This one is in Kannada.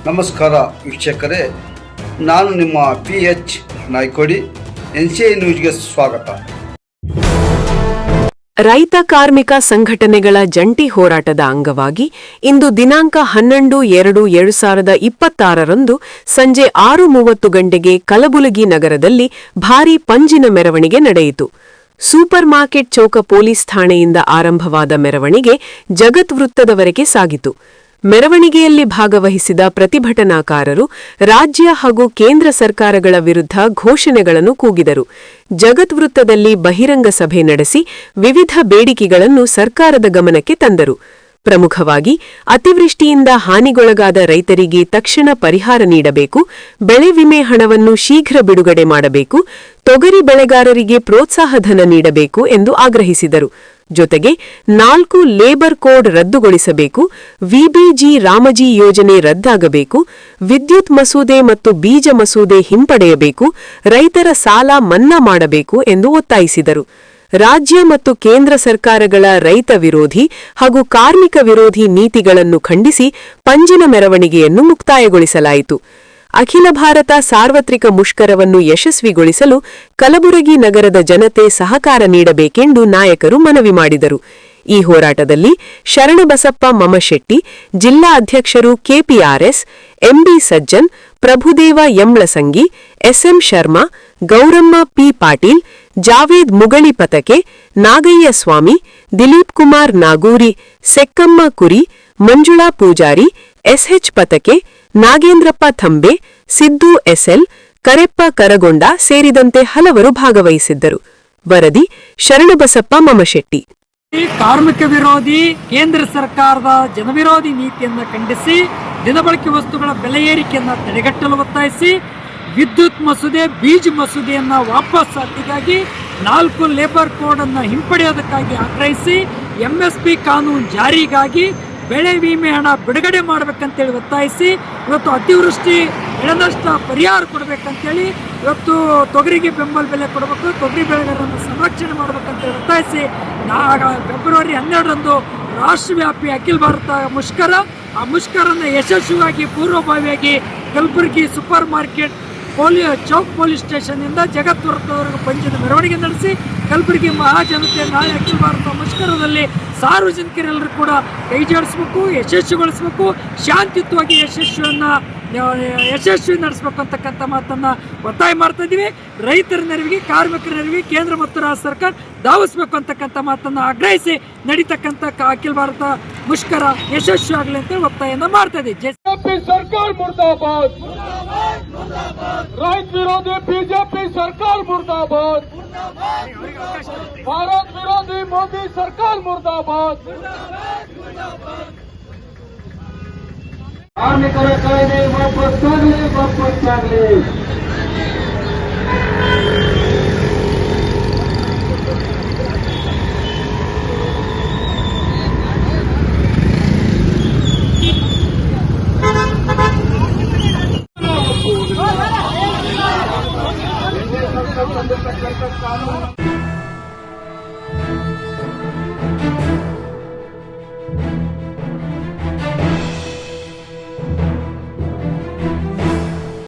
ನಮಸ್ಕಾರ ವೀಕ್ಷಕರೇ, ನಾನು ನಿಮ್ಮ PH ನಾಯ್ಕೋಡಿ. NCI ನ್ಯೂಸ್ಗೆ ಸ್ವಾಗತ. ರೈತ ಕಾರ್ಮಿಕ ಸಂಘಟನೆಗಳ ಜಂಟಿ ಹೋರಾಟದ ಅಂಗವಾಗಿ ಇಂದು ದಿನಾಂಕ 12/2/2026 ಸಂಜೆ 6:30 ಗಂಟೆಗೆ ಕಲಬುರಗಿ ನಗರದಲ್ಲಿ ಭಾರೀ ಪಂಜಿನ ಮೆರವಣಿಗೆ ನಡೆಯಿತು. ಸೂಪರ್ ಮಾರ್ಕೆಟ್ ಚೌಕ ಪೊಲೀಸ್ ಠಾಣೆಯಿಂದ ಆರಂಭವಾದ ಮೆರವಣಿಗೆ ಜಗತ್ ವೃತ್ತದವರೆಗೆ ಸಾಗಿತು. ಮೆರವಣಿಗೆಯಲ್ಲಿ ಭಾಗವಹಿಸಿದ ಪ್ರತಿಭಟನಾಕಾರರು ರಾಜ್ಯ ಹಾಗೂ ಕೇಂದ್ರ ಸರ್ಕಾರಗಳ ವಿರುದ್ಧ ಘೋಷಣೆಗಳನ್ನು ಕೂಗಿದರು. ಜಗತ್ ವೃತ್ತದಲ್ಲಿ ಬಹಿರಂಗ ಸಭೆ ನಡೆಸಿ ವಿವಿಧ ಬೇಡಿಕೆಗಳನ್ನು ಸರ್ಕಾರದ ಗಮನಕ್ಕೆ ತಂದರು. ಪ್ರಮುಖವಾಗಿ ಅತಿವೃಷ್ಟಿಯಿಂದ ಹಾನಿಗೊಳಗಾದ ರೈತರಿಗೆ ತಕ್ಷಣ ಪರಿಹಾರ ನೀಡಬೇಕು, ಬೆಳೆ ವಿಮೆ ಹಣವನ್ನು ಶೀಘ್ರ ಬಿಡುಗಡೆ ಮಾಡಬೇಕು, ತೊಗರಿ ಬೆಳೆಗಾರರಿಗೆ ಪ್ರೋತ್ಸಾಹಧನ ನೀಡಬೇಕು ಎಂದು ಆಗ್ರಹಿಸಿದರು. ಜೊತೆಗೆ 4 ಲೇಬರ್ ಕೋಡ್ ರದ್ದುಗೊಳಿಸಬೇಕು, ವಿಬಿಜಿ ರಾಮಜಿ ಯೋಜನೆ ರದ್ದಾಗಬೇಕು, ವಿದ್ಯುತ್ ಮಸೂದೆ ಮತ್ತು ಬೀಜ ಮಸೂದೆ ಹಿಂಪಡೆಯಬೇಕು, ರೈತರ ಸಾಲ ಮನ್ನಾ ಮಾಡಬೇಕು ಎಂದು ಒತ್ತಾಯಿಸಿದರು. ರಾಜ್ಯ ಮತ್ತು ಕೇಂದ್ರ ಸರ್ಕಾರಗಳ ರೈತ ವಿರೋಧಿ ಹಾಗೂ ಕಾರ್ಮಿಕ ವಿರೋಧಿ ನೀತಿಗಳನ್ನು ಖಂಡಿಸಿ ಪಂಜಿನ ಮೆರವಣಿಗೆಯನ್ನು ಮುಕ್ತಾಯಗೊಳಿಸಲಾಯಿತು. ಅಖಿಲ ಭಾರತ ಸಾರ್ವತ್ರಿಕ ಮುಷ್ಕರವನ್ನು ಯಶಸ್ವಿಗೊಳಿಸಲು ಕಲಬುರಗಿ ನಗರದ ಜನತೆ ಸಹಕಾರ ನೀಡಬೇಕೆಂದು ನಾಯಕರು ಮನವಿ ಮಾಡಿದರು. ಈ ಹೋರಾಟದಲ್ಲಿ ಶರಣಬಸಪ್ಪ ಮಮಶೆಟ್ಟಿ, ಜಿಲ್ಲಾ ಅಧ್ಯಕ್ಷರು KPRS, MB Sajjan, Prabhudeva ಯಮ್ಳಸಂಗಿ, SM Sharma, Gowramma P Patil, Javed Mugali ಪತಕೆ, Nagaiah ಸ್ವಾಮಿ, ದಿಲೀಪ್ ಕುಮಾರ್ ನಾಗೂರಿ, ಸೆಕ್ಕಮ್ಮ ಕುರಿ, ಮಂಜುಳಾ ಪೂಜಾರಿ, SH ಪತಕೆ, ನಾಗೇಂದ್ರಪ್ಪ ಥಂಬೆ, ಸಿದ್ದು SL, ಕರೆಪ್ಪ ಕರಗೊಂಡ ಸೇರಿದಂತೆ ಹಲವರು ಭಾಗವಹಿಸಿದ್ದರು. ವರದಿ ಶರಣಬಸಪ್ಪ ಮಮಶೆಟ್ಟಿ. ಕಾರ್ಮಿಕ ವಿರೋಧಿ ಕೇಂದ್ರ ಸರ್ಕಾರದ ಜನವಿರೋಧಿ ನೀತಿಯನ್ನು ಖಂಡಿಸಿ ದಿನಬಳಕೆ ವಸ್ತುಗಳ ಬೆಲೆ ಏರಿಕೆಯನ್ನು ತಡೆಗಟ್ಟಲು ಒತ್ತಾಯಿಸಿ ವಿದ್ಯುತ್ ಮಸೂದೆ ಬೀಜ ಮಸೂದೆಯನ್ನು ವಾಪಸ್ ಹಾಕಿಗಾಗಿ 4 ಲೇಬರ್ ಕೋಡ್ ಅನ್ನು ಹಿಂಪಡೆಯೋದಕ್ಕಾಗಿ ಆಗ್ರಹಿಸಿ MSP ಕಾನೂನು ಜಾರಿಗಾಗಿ ಬೆಳೆ ವಿಮೆ ಹಣ ಬಿಡುಗಡೆ ಮಾಡಬೇಕಂತೇಳಿ ಒತ್ತಾಯಿಸಿ ಇವತ್ತು ಅತಿವೃಷ್ಟಿ ಬೆಳೆ ನಷ್ಟ ಪರಿಹಾರ ಕೊಡಬೇಕಂತೇಳಿ ಇವತ್ತು ತೊಗರಿಗೆ ಬೆಂಬಲ ಬೆಲೆ ಕೊಡಬೇಕು, ತೊಗರಿ ಬೆಳೆಗಾರರನ್ನು ಸಂರಕ್ಷಣೆ ಮಾಡಬೇಕಂತೇಳಿ ಒತ್ತಾಯಿಸಿ ಫೆಬ್ರವರಿ 12ರಂದು ರಾಷ್ಟ್ರವ್ಯಾಪಿ ಅಖಿಲ ಭಾರತ ಮುಷ್ಕರ, ಆ ಮುಷ್ಕರನ್ನು ಯಶಸ್ವಿಯಾಗಿ ಪೂರ್ವಭಾವಿಯಾಗಿ Kalaburagi super market Chowk police ಸ್ಟೇಷನ್ನಿಂದ ಜಗತ್ ವೃತ್ತದವರೆಗೂ ಪಂಜಿನ ಮೆರವಣಿಗೆ ನಡೆಸಿ ಕಲಬುರಗಿ ಮಹಾಜನತೆ ನಾಳೆ ಅಖಿಲ ಭಾರತ ಮುಷ್ಕರದಲ್ಲಿ ಸಾರ್ವಜನಿಕರೆಲ್ಲರೂ ಕೂಡ ಕೈ ಜೋಡಿಸಬೇಕು, ಯಶಸ್ವಿಗೊಳಿಸಬೇಕು, ಶಾಂತಿಯುತವಾಗಿ ಯಶಸ್ವಿ ನಡೆಸಬೇಕು ಅಂತಕ್ಕಂಥ ಮಾತನ್ನು ಒತ್ತಾಯ ಮಾಡ್ತಾ ಇದ್ದೀವಿ. ರೈತರ ನೆರವಿಗೆ, ಕಾರ್ಮಿಕರ ನೆರವಿಗೆ ಕೇಂದ್ರ ಮತ್ತು ರಾಜ್ಯ ಸರ್ಕಾರ ಧಾವಿಸಬೇಕು ಅಂತಕ್ಕಂಥ ಮಾತನ್ನು ಆಗ್ರಹಿಸಿ ನಡೀತಕ್ಕಂಥ ಅಖಿಲ ಭಾರತ ಮುಷ್ಕರ ಯಶಸ್ವಿ ಆಗಲಿ ಅಂತ ಒತ್ತಾಯನ ಮಾಡ್ತಾ ಇದ್ದೀವಿ. ಸರ್ಕಾರ ಮುರ್ದಾಬಾದ್, ರೈತ ವಿರೋಧಿ ಬಿಜೆಪಿ ಸರ್ಕಾರ ಮುರ್ದಾಬಾದ್, ಭಾರತ ವಿರೋಧಿ ಮೋದಿ ಸರ್ಕಾರ ಮುರ್ದಾಬಾದ್. ಕಾರ್ಮಿಕರ ಕಾಯ್ದೆ ವಾಪಸ್ಸಾಗಲಿ. ಕಾನೂನು